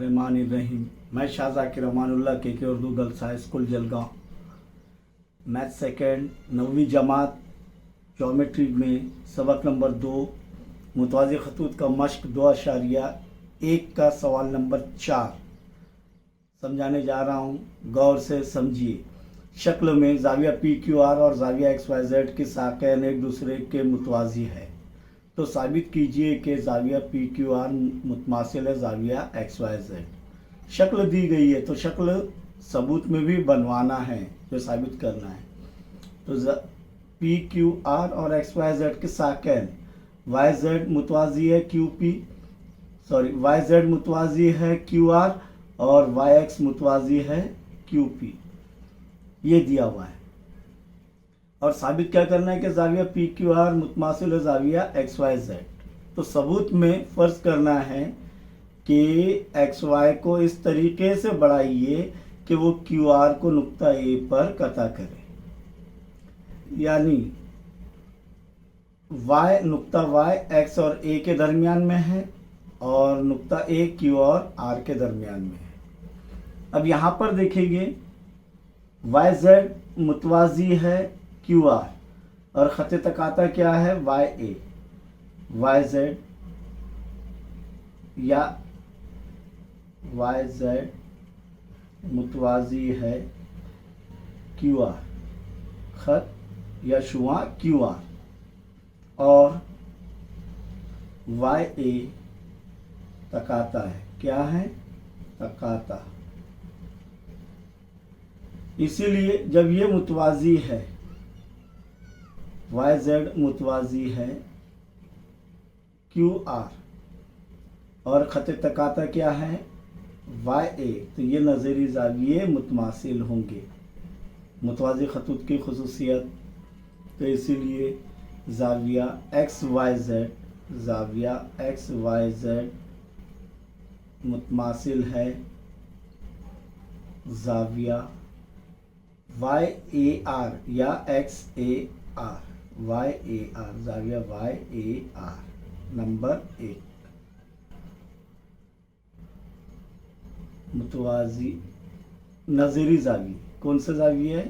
बिस्मिल्लाहिर्रहमानिर्रहीम। मैं शाहज़ाकिर अमानुल्लाह के Urdu girls high school Jalgaon math second 9वीं जमात ज्योमेट्री में सबक नंबर 2 मुतवाज़ी खतूत का मश्क 2.1 का सवाल नंबर 4 समझाने जा रहा हूँ। गौर से समझिए। शक्ल में ज़ाविया PQR और ज़ाविया XYZ के साक़ैन एक दूसरे के मुतवाज़ी है, तो साबित कीजिए कि ज़ाविया PQR मुतमासिल है ज़ाविया XYZ। शक्ल दी गई है तो शक्ल सबूत में भी बनवाना है, जो साबित करना है। तो PQR और XYZ के साक़ैन YZ मुतवाज़ी है YZ मुतवाज़ी है QR और YX मुतवाज़ी है QP। ये दिया हुआ है और साबित क्या करना है कि ज़ाविया PQR मुतमासिल है ज़ाविया XYZ। तो सबूत में फ़र्ज़ करना है कि XY को इस तरीके से बढ़ाइए कि वो QR को नुक्ता A पर कता करे, यानी Y नुक्ता Y X और A के दरमियान में है और नुक्ता A Q और R के दरमियान में है। अब यहाँ पर देखेंगे YZ मुतवाज़ी है QR और ख़त तकाता क्या है YA। YZ या YZ मुतवाज़ी है QR, ख़त या शुआ QR और YA तकाता है। क्या है? तकाता। इसीलिए जब ये मुतवाज़ी है YZ मुतवाज़ी है QR और ख़त तकाता क्या है YA, तो ये नज़री ज़ाविये मुतमासिल होंगे। मुतवाज़ी खतूत की खुसूसियत, तो इसीलिए ज़ाविया XYZ मुतमासिल है ज़ाविया YAR या XAR। ज़ाविया YAR number 1। मुतवाज़ी नज़ीरी ज़ावी, कौन सा ज़ावी है?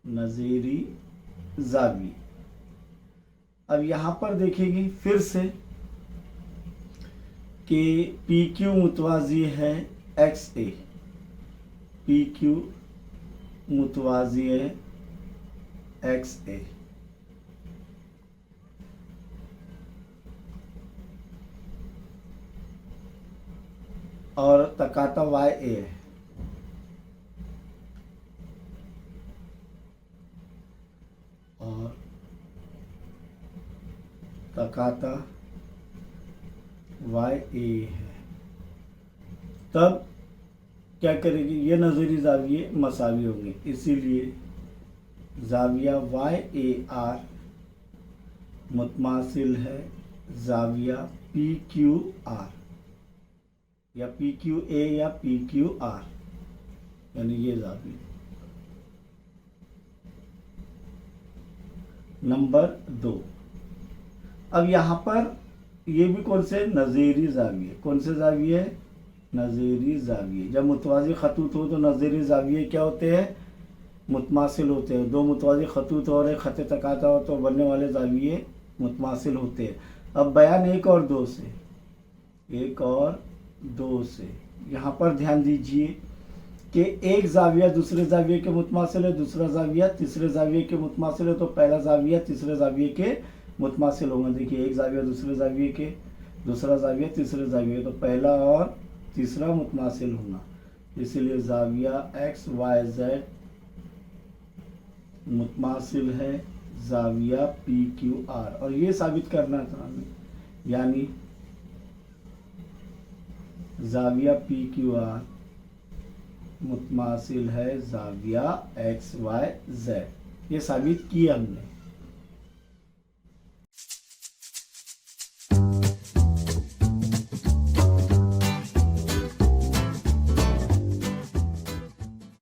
नज़ीरी ज़ावी। अब यहाँ पर देखेंगे फिर से कि PQ मुतवाज़ी है XA। PQ मुतवाज़ी है XA और तकाता YA है। और तकाता YA है। तब क्या करेगी? ये नज़री ज़ाविये मसावी होंगे, इसीलिए ज़ाविया YAR मुतमासिल है ज़ाविया PQR या PQA या PQR, यानी ये ज़ाविया। नंबर 2। अब यहाँ पर ये भी कौन से? नज़ीरी ज़ाविये। कौन से ज़ाविये? नज़ीरी ज़ाविये। जब मुतवाज़ी खतूत हो तो नज़ीरी ज़ाविये क्या होते हैं? मुतमासिल होते हैं। दो मुतवाज़ी खतूत और एक ख़त तकाता हो तो बनने वाले ज़ाविये मुतमासिल होते हैं। अब बयान 1 और 2 से यहाँ पर ध्यान दीजिए कि एक ज़ाविया दूसरे ज़ाविये के मुतमासिल है, दूसरा ज़ाविया तीसरे ज़ाविये के मुतमासिल है, तो पहला ज़ाविया तीसरे ज़ाविये के मुतमासिल होगा। देखिए, एक ज़ाविया दूसरे ज़ाविये के, दूसरा ज़ाविया तीसरे ज़ाविये, तो पहला और तीसरा मुतमासिल होगा। इसीलिए ज़ाविया XYZ मुतमासिल है ज़ाविया PQR और ये साबित करना था हमें, यानी ज़ाविया PQR मुतमासिल है ज़ाविया XYZ। ये साबित किया हमने।